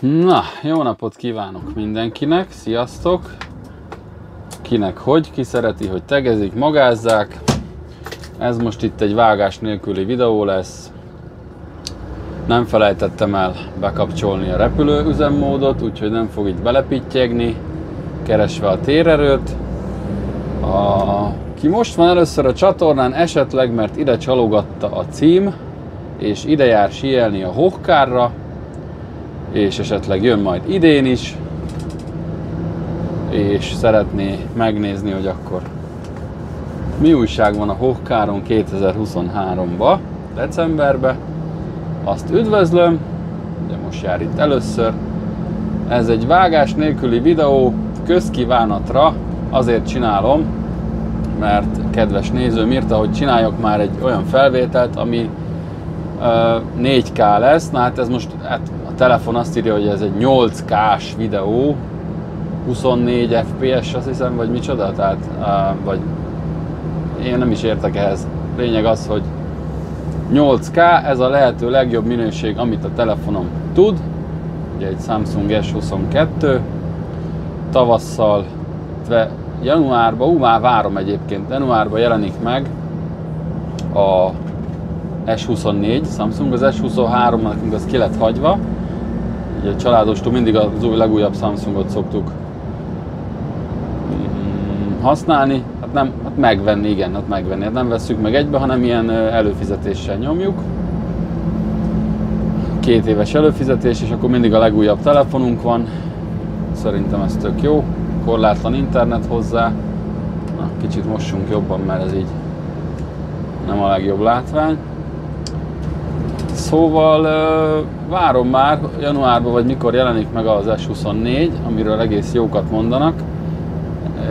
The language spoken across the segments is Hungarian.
Na, jó napot kívánok mindenkinek, sziasztok! Kinek hogy, ki szereti, hogy tegezik, magázzák. Ez most itt egy vágás nélküli videó lesz. Nem felejtettem el bekapcsolni a repülő üzemmódot, úgyhogy nem fog itt belepittyegni, keresve a térerőt. Ki most van először a csatornán, esetleg, mert ide csalogatta a cím, és ide jár síelni a Hochkárra, és esetleg jön majd idén is, és szeretné megnézni, hogy akkor mi újság van a Hochkáron 2023-ba, decemberbe. Azt üdvözlöm, ugye most jár itt először. Ez egy vágás nélküli videó, közkívánatra azért csinálom, mert kedves nézőm írta, hogy csináljak már egy olyan felvételt, ami 4K lesz. Na hát ez most, a telefon azt írja, hogy ez egy 8K-s videó, 24 FPS, azt hiszem, vagy micsoda, tehát, vagy én nem is értek ehhez. Lényeg az, hogy 8K, ez a lehető legjobb minőség, amit a telefonom tud. Ugye egy Samsung S22, tavasszal, januárban, már várom egyébként, januárban jelenik meg a S24, Samsung, az S23 nekünk az ki lett hagyva. Ugye a családostól mindig az legújabb Samsungot szoktuk használni, megvenni, igen, megvenni. Hát nem vesszük meg egybe, hanem ilyen előfizetéssel nyomjuk. 2 éves előfizetés, és akkor mindig a legújabb telefonunk van. Szerintem ez tök jó. Korlátlan internet hozzá. Na, kicsit mossunk jobban, mert ez így nem a legjobb látvány. Szóval várom már januárban, vagy mikor jelenik meg az S24, amiről egész jókat mondanak.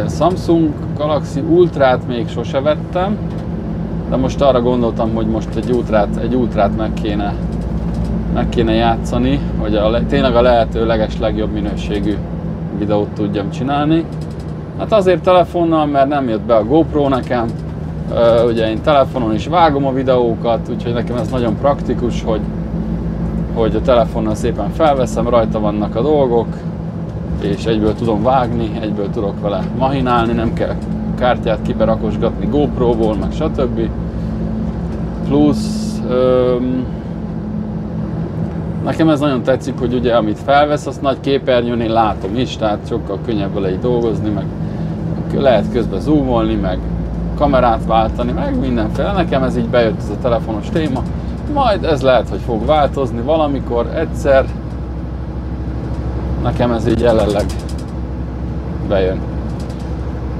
Samsung Galaxy Ultrát még sose vettem, de most arra gondoltam, hogy most egy ultrát meg kéne játszani, hogy tényleg a lehető legjobb minőségű videót tudjam csinálni. Hát azért telefonnal, mert nem jött be a GoPro nekem, ugye én telefonon is vágom a videókat, úgyhogy nekem ez nagyon praktikus, hogy a telefonnal szépen felveszem, rajta vannak a dolgok, és egyből tudom vágni, egyből tudok vele mahinálni, nem kell kártyát kiberakosgatni GoPro-ból, meg stb. Plusz nekem ez nagyon tetszik, hogy ugye amit felvesz, azt nagy képernyőn én látom is, tehát sokkal könnyebb vele így dolgozni, meg lehet közben zoomolni, meg kamerát váltani, meg mindenféle. Nekem ez így bejött, ez a telefonos téma. Majd ez lehet, hogy fog változni valamikor, egyszer. Nekem ez így jelenleg bejön.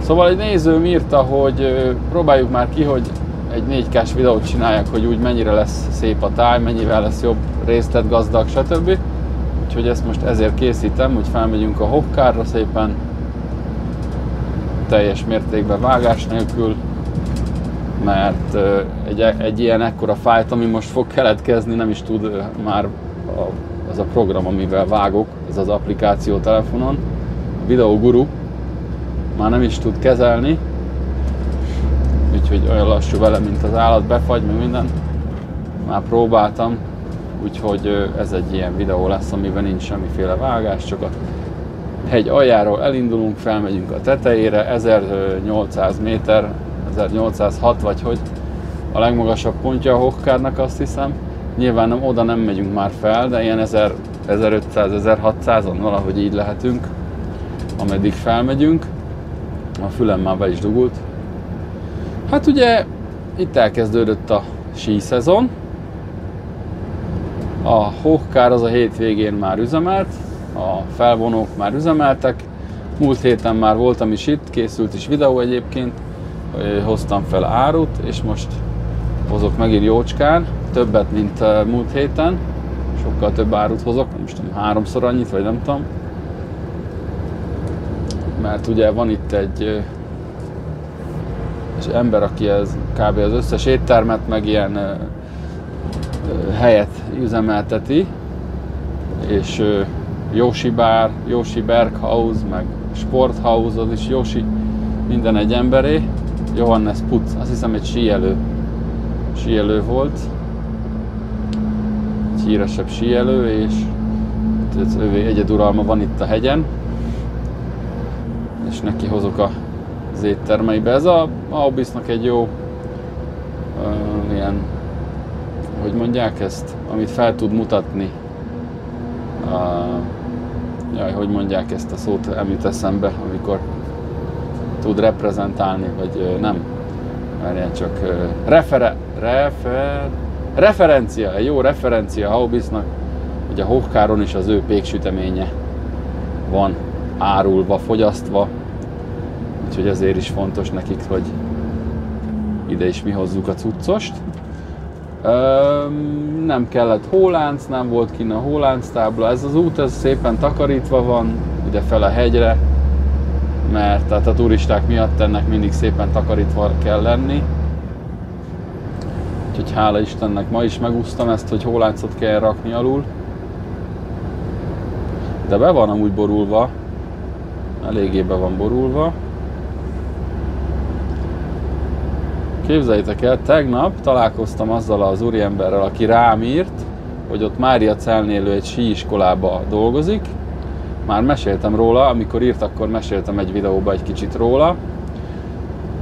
Szóval egy nézőm írta, hogy próbáljuk már ki, hogy egy 4K-s videót csináljak, hogy úgy mennyire lesz szép a táj, mennyivel lesz jobb, részletgazdag, stb. Úgyhogy ezt most ezért készítem, hogy felmegyünk a Hochkárra szépen, teljes mértékben vágás nélkül, mert egy ilyen ekkora fájt, ami most fog keletkezni, nem is tud már az a program, amivel vágok, ez az applikáció telefonon, a Video Guru, már nem is tud kezelni, úgyhogy olyan lassú vele, mint az állat, befagy, meg minden. Már próbáltam, úgyhogy ez egy ilyen videó lesz, amiben nincs semmiféle vágás, csak a hegy aljáról elindulunk, felmegyünk a tetejére, 1800 méter, 1806 vagy hogy a legmagasabb pontja a Hochkárnak, azt hiszem. Nyilván oda nem megyünk már fel, de ilyen 1500-1600-on valahogy így lehetünk, ameddig felmegyünk. A fülem már be is dugult. Hát ugye itt elkezdődött a síszezon. A Hochkár az a hétvégén már üzemelt, a felvonók már üzemeltek. Múlt héten már voltam is itt, készült is videó egyébként, hoztam fel árut, és most hozok megint jócskán, többet, mint múlt héten. Sokkal több árut hozok, nem tudom, 3-szor annyit, vagy nem tudom. Mert ugye van itt egy ember, aki kb. Az összes éttermet, meg ilyen helyet üzemelteti, és Yoshi Bar, Yoshi Berghaus, meg Sporthaus, az is Yoshi, minden egy emberé. Johannes Putz, azt hiszem egy síelő volt, egy híresebb síelő, és az övé egyeduralma van itt a hegyen, és neki hozok az éttermeibe. Ez a Aubisnak egy jó ilyen, hogy mondják ezt, amit fel tud mutatni. Jaj, hogy mondják ezt a szót, nem jut eszembe, amikor tud reprezentálni, vagy nem. Várjál csak, referencia, egy jó referencia Aubisnak, hogy a Hochkáron is az ő péksüteménye van árulva, fogyasztva, úgyhogy ezért is fontos nekik, hogy ide is mi hozzuk a cuccost. Nem kellett hólánc, nem volt kinn a hólánc tábla, ez az út ez szépen takarítva van, ide fel a hegyre, mert tehát a turisták miatt ennek mindig szépen takarítva kell lenni. Úgyhogy hála Istennek ma is megúsztam ezt, hogy hóláncot kell rakni alul. De be van amúgy borulva, eléggé be van borulva. Képzeljétek el, tegnap találkoztam azzal az úriemberrel, aki rám írt, hogy ott Máriacelnél egy síiskolába dolgozik. Már meséltem róla, amikor írt, akkor meséltem egy videóba egy kicsit róla.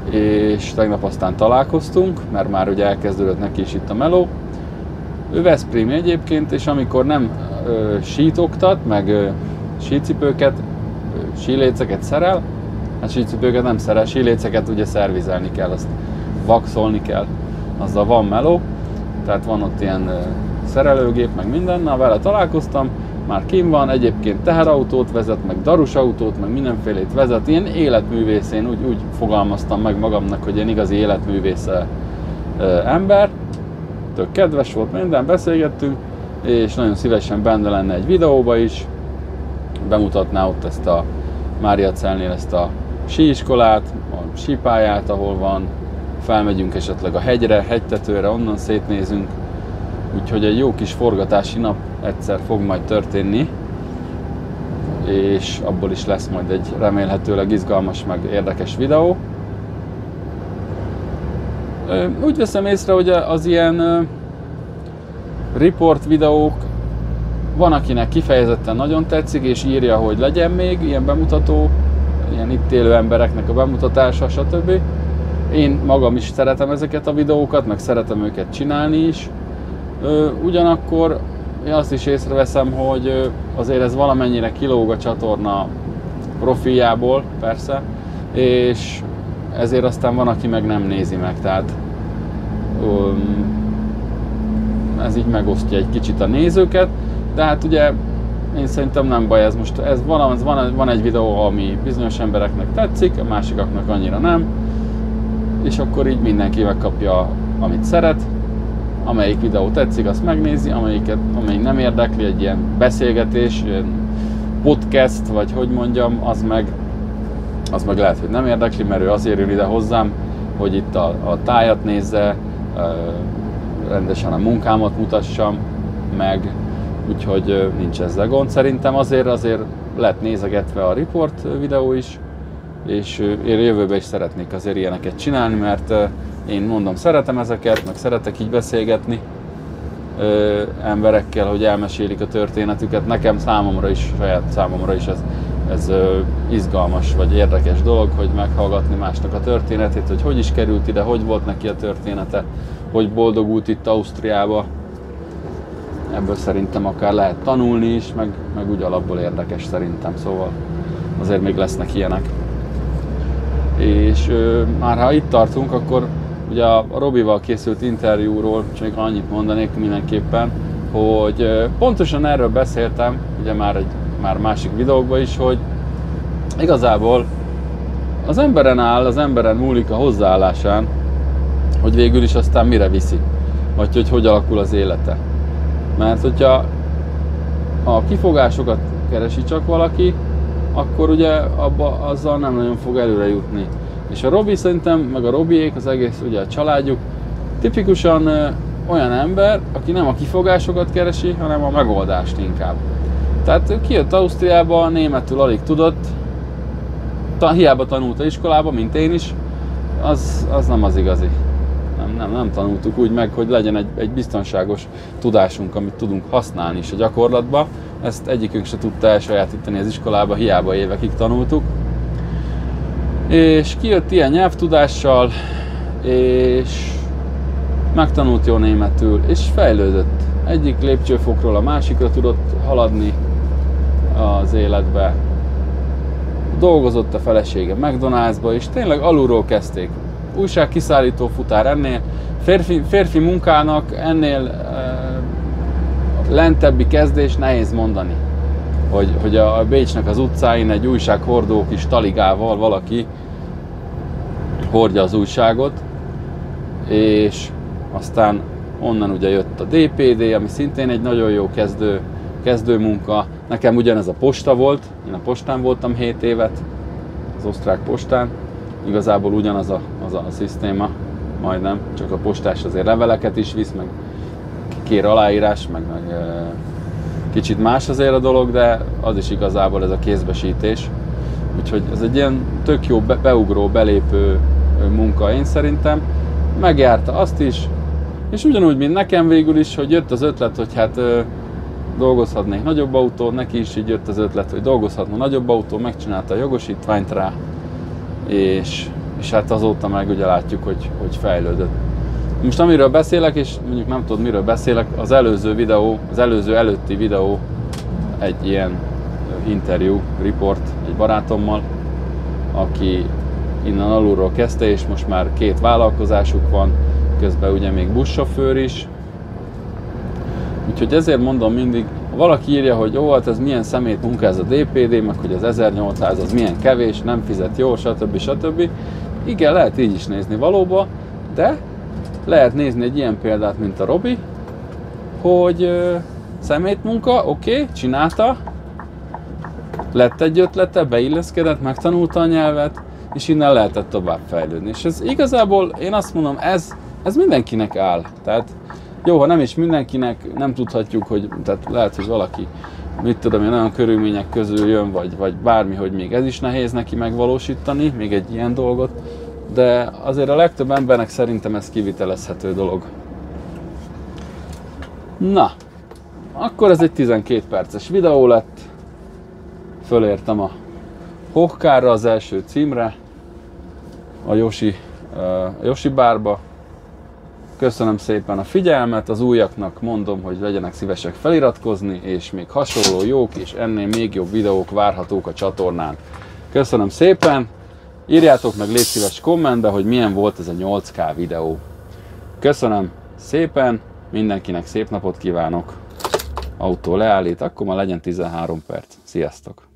És tegnap aztán találkoztunk, mert már ugye elkezdődött neki is itt a meló. Ő veszprémi egyébként, és amikor nem sít oktat, meg sícipőket, síléceket szerel, hát sícipőket nem szerel, síléceket ugye szervizelni kell, azt vaxolni kell, azzal van meló, tehát van ott ilyen szerelőgép, meg minden, na vele találkoztam, már kim van, egyébként teherautót vezet, meg darusautót, meg mindenfélét vezet, ilyen életművész, én úgy fogalmaztam meg magamnak, hogy ilyen igazi életművész ember, tök kedves volt, minden, beszélgettünk, és nagyon szívesen benne lenne egy videóba is, bemutatná ott ezt a Máriacelnél ezt a síiskolát, a sípályát, ahol van, felmegyünk esetleg a hegyre, hegytetőre, onnan szétnézünk, úgyhogy egy jó kis forgatási nap egyszer fog majd történni, és abból is lesz majd egy remélhetőleg izgalmas, meg érdekes videó. Úgy veszem észre, hogy az ilyen report videók van, akinek kifejezetten nagyon tetszik, és írja, hogy legyen még ilyen bemutató, ilyen itt élő embereknek a bemutatása, stb. Én magam is szeretem ezeket a videókat, meg szeretem őket csinálni is. Ugyanakkor én azt is észreveszem, hogy azért ez valamennyire kilóg a csatorna profiljából, persze, és ezért aztán van, aki meg nem nézi meg, tehát ez így megosztja egy kicsit a nézőket, de hát ugye én szerintem nem baj, ez most van egy videó, ami bizonyos embereknek tetszik, a másikaknak annyira nem, és akkor így mindenki megkapja, amit szeret. Amelyik videó tetszik, azt megnézi, amelyik nem érdekli, egy ilyen beszélgetés, ilyen podcast, vagy hogy mondjam, az meg lehet, hogy nem érdekli, mert ő azért jön ide hozzám, hogy itt a tájat nézze, rendesen a munkámat mutassam meg, úgyhogy nincs ezzel gond. Szerintem azért lett nézegetve a report videó is, és én jövőben is szeretnék azért ilyeneket csinálni, mert én mondom, szeretem ezeket, meg szeretek így beszélgetni emberekkel, hogy elmesélik a történetüket. Nekem saját számomra is ez izgalmas vagy érdekes dolog, hogy meghallgatni másnak a történetét, hogy is került ide, hogy volt neki a története, hogy boldogult itt Ausztriába. Ebből szerintem akár lehet tanulni is, meg úgy alapból érdekes szerintem, szóval azért még lesznek ilyenek. És már ha itt tartunk, akkor ugye a Robival készült interjúról csak annyit mondanék mindenképpen, hogy pontosan erről beszéltem, ugye már másik videókban is, hogy igazából az emberen áll, az emberen múlik a hozzáállásán, hogy végül is aztán mire viszi, vagy hogy alakul az élete. Mert hogyha a kifogásokat keresi csak valaki, akkor ugye azzal nem nagyon fog előre jutni. És a Robi szerintem, meg a Robiék, az egész ugye a családjuk tipikusan olyan ember, aki nem a kifogásokat keresi, hanem a megoldást inkább. Tehát kijött Ausztriába, németül alig tudott, hiába tanult iskolába, mint én is, az nem az igazi. Nem tanultuk úgy meg, hogy legyen egy biztonságos tudásunk, amit tudunk használni is a gyakorlatban, ezt egyikünk se tudta elsajátítani az iskolába, hiába évekig tanultuk. És kijött ilyen nyelvtudással, és megtanult jó németül, és fejlődött. Egyik lépcsőfokról a másikra tudott haladni az életbe. Dolgozott a felesége McDonald'sba, és tényleg alulról kezdték. Újságkiszállító futár ennél, férfi munkának ennél lentebbi kezdés nehéz mondani. Hogy a Bécsnek az utcáin egy újsághordó kis taligával valaki hordja az újságot, és aztán onnan ugye jött a DPD, ami szintén egy nagyon jó kezdő munka. Nekem ugyanez a posta volt, én a postán voltam 7 évet, az osztrák postán. Igazából ugyanaz a szisztéma, majdnem, csak a postás azért leveleket is visz, meg kér aláírás, meg kicsit más azért a dolog, de az is igazából ez a kézbesítés. Úgyhogy ez egy ilyen tök jó beugró, belépő munka én szerintem. Megjárta azt is, és ugyanúgy, mint nekem végül is, hogy jött az ötlet, hogy hát dolgozhatnék nagyobb autón, neki is így jött az ötlet, hogy dolgozhatna nagyobb autó, megcsinálta a jogosítványt rá, és hát azóta meg ugye látjuk, hogy fejlődött. Most amiről beszélek, és mondjuk nem tudod miről beszélek, az előző előtti videó egy ilyen interjú, report egy barátommal, aki innen alulról kezdte, és most már 2 vállalkozásuk van, közben ugye még buszsofőr is. Úgyhogy ezért mondom mindig, ha valaki írja, hogy ó, hát ez milyen szemét munka ez a DPD, meg hogy az 1800 az milyen kevés, nem fizet jó, stb. Igen, lehet így is nézni valóban, de lehet nézni egy ilyen példát, mint a Robi, hogy szemétmunka, oké, csinálta, lett egy ötlete, beilleszkedett, megtanulta a nyelvet, és innen lehetett tovább fejlődni. És ez igazából, én azt mondom, ez mindenkinek áll. Tehát jó, ha nem is mindenkinek, nem tudhatjuk, hogy tehát lehet, hogy valaki, mit tudom én, olyan körülmények közül jön, vagy bármi, hogy még ez is nehéz neki megvalósítani, még egy ilyen dolgot, de azért a legtöbb embernek szerintem ez kivitelezhető dolog. Na, akkor ez egy 12 perces videó lett, fölértem a Hochkárra, az első címre, a Josi bárba. Köszönöm szépen a figyelmet, az újaknak mondom, hogy legyenek szívesek feliratkozni, és még hasonló jók és ennél még jobb videók várhatók a csatornán. Köszönöm szépen, írjátok meg légy szíves kommentbe, hogy milyen volt ez a 8K videó. Köszönöm szépen, mindenkinek szép napot kívánok. Autó leállít, akkor már legyen 13 perc. Sziasztok!